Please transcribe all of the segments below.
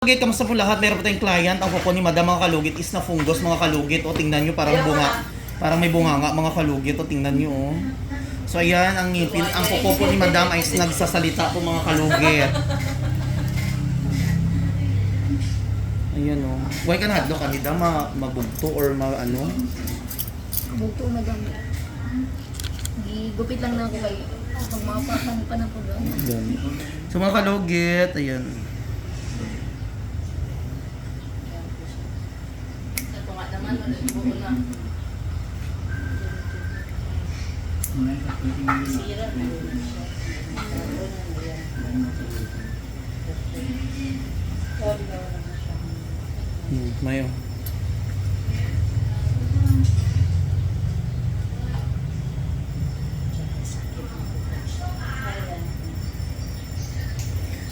Okay, kamusta po lahat? Meron po tayong client. Ang kuko ni Madam mga kalugit is na fungus mga kalugit. O tingnan nyo parang bunga. Parang may bunganga mga kalugit. O tingnan nyo o. So ayan, ang ngipin. Ang kuko po ni Madam ay nagsasalita po mga kalugit. Ayan o. Why ka na hadlo ka ni Dam? Mabugto or ano? Bugto na gamit. Gigupit lang na ako kay pag mapapang pa na po doon. Ayan. So mga kalugit, ayan. Mayo.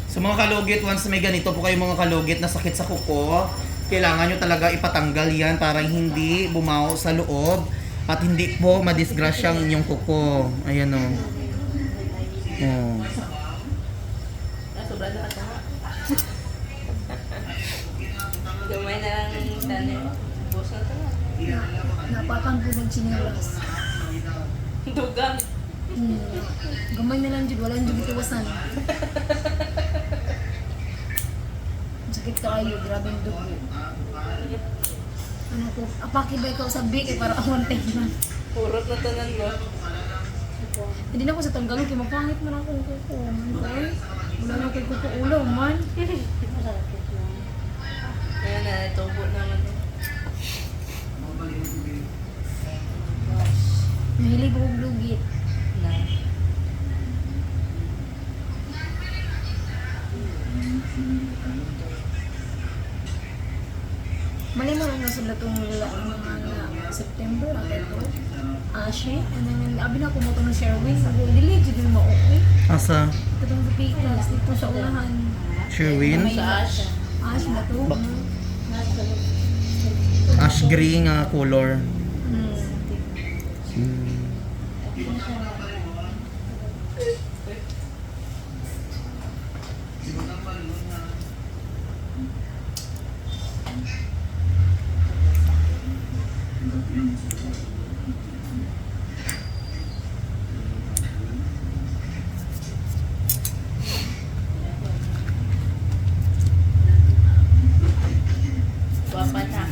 So mga kalugit, once may ganito po kayo mga kalugit na sakit sa kuko, kailangan nyo talaga ipatanggal yan para hindi bumaho sa loob at hindi po madisgrasya ang inyong kuko. Ayan o. Oh. Sobrang na ata. Gamay na lang tanim. Bus na ito. Napakan po ng chinilas. Dugang. Gamay na lang dyan, wala yung bitiwasan. Sakit ka kayo, grabe yung dugo. Ano ko, apaki ba ikaw sabi kay para awan tayo man. Purot na tanan mo. Hindi na ako sa tanggalon, kaya mapangit mo na akong kuko. Okay? Wala na akong kuko ulaw man. Ayan na, tubo naman. Mahilig akong lugit. Na. Mali mo lang nasa latong mga September, ako. Ashe, ano nga, abi na kumoto ng Sherwin, sabi, dili, dili mo okay. Asa? Ito itong sa Picas, dito sa unahan. Sherwin? Sa Ash. Ash ba to? Ash gray nga color. Hmm. Guwapa na.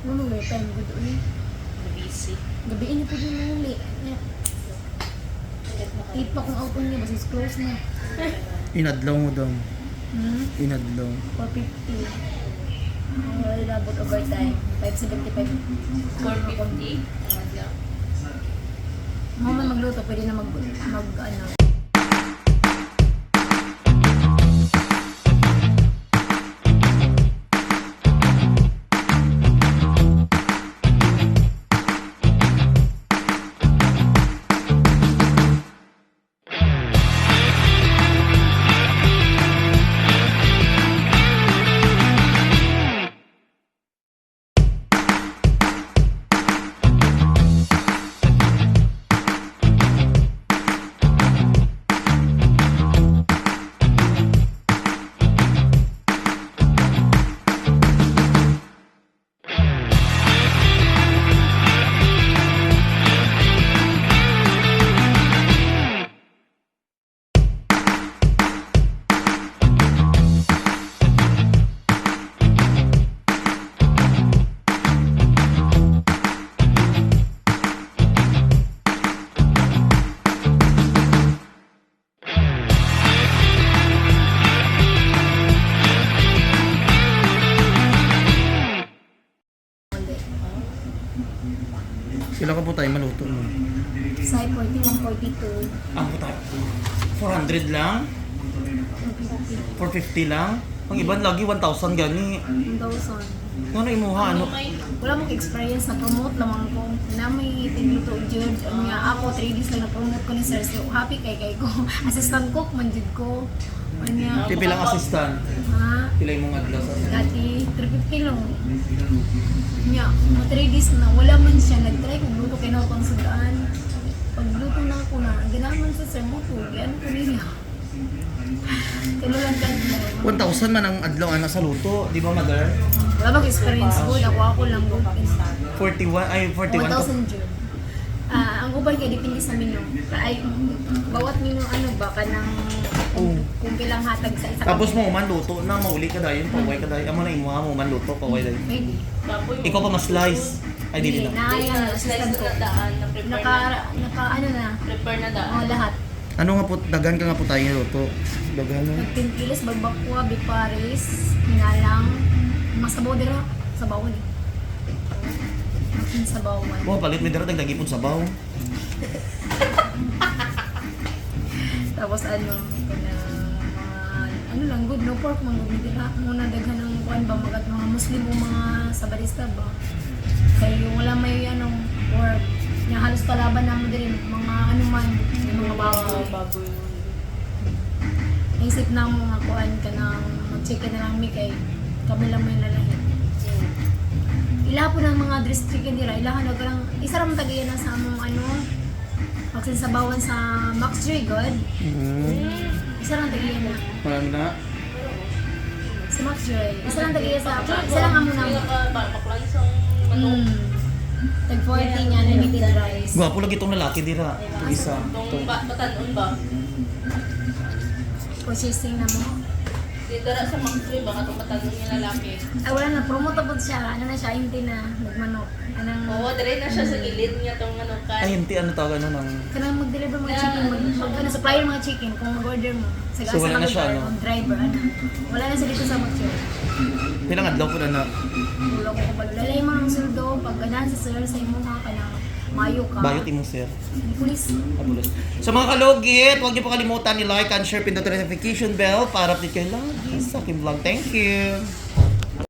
Ano may time good ulit? Busy. Gabiin niyo po yung uli. 8 pa kung out niya, basta is close na. Inadlaw mo daw. Inadlaw. 450. Wala labot overtime. 575. 450. Mga man magluto, pwede na ano. Sila ka po tayo maluto mo. Side 41, 42. Ang po tayo. 400 lang? 450 lang? Ang iban lagi 1,000 gani. 1,000. Ano imuha? Ano? Wala mong experience na promote naman ko. Na may tinluto jud. Ako 3 days lang na promote ko ni sir. So happy kay ko. Assistant cook man jud ko. Anya. Pilang assistant? Ha? Pila yung mga adlaw sa Dati 350 lang. Nya, mga 3 days na wala man siya. Nag-try kung luto kay na akong sudaan. Pagluto na ako na, ginaman sa sir mo po. Yan ko niya. Tinulang ka lang. 1,000 man ang adlaw ana sa luto, di ba mother? Wala bang experience ko, ako lang good. 41 ay 41 to. 1,000 Jud. Ang uban kay depende sa menu. Ay bawat menu ano ba kanang kung kailang hatag sa isa. Tapos mo man luto na mauli ka dayon, paway ka dayon. Amo na imo mo man luto, paway dayon. Pwede. Baboy mo. Ikaw pa mas-slice. Ay di na. Na yan, assistant ko. na daan, na-prepare Naka ano na, Prepare na daan. lahat. Ano nga po dagan ka nga po tayo luto. Dagan na. Nagpintilis, bagbakwa, biparis, hinalang, masabaw dira, sabaw ni. Sabawan. Mo palit mi dira dagdag ipon sabaw. Tapos ano, ano lang, good, no pork, mga good dira. Muna daghan ng kuan ba, mga Muslim o mga sabarista ba. Kaya wala may anong pork. Yung halos kalaban namin din, mga ano man, yung mga baboy. Baboy mo. Naisip na mo nga kuan ka na mag-chicken na lang mi kay kami lang may nalahin. Ila po ng mga dress chicken dira, ilahan na lang, isa ram tagayan na sa among ano, magsinsabawan sa Max Joy God. Isa lang tagayan na. Marami na. Sa Max Joy. Isa lang tagayan sa, isa lang amo na. Baklansong manok. Tag 40 niya, limited rice. Gwapo lagi itong lalaki dira. Ito isa. Itong batanon ba? Processing na mo. Di dara sa Maxwell, baka itong batanon yung lalaki. Ay wala na, promote po siya. Ano na siya, hindi na, nagmanok. Anong, Oo, dire na siya sa gilid niya itong manukan. Ay hindi ano tawag ano nang kanang mag-deliver mga chicken, ano, supplier mga chicken, kung mag-order mo. Sa So, wala na siya, no? Driver, ano. Wala na siya dito sa Max Joy. pilang adlaw po na Ulo ko pag lalay mo ng suldo, pag ganahan sa sir, sa imo ka na mayo ka. bayot imong sir. Pulis. Abulos. So mga kalugit, huwag niyo po kalimutan ni like and share pindot notification bell para update kayo lagi sa aking vlog. Thank you!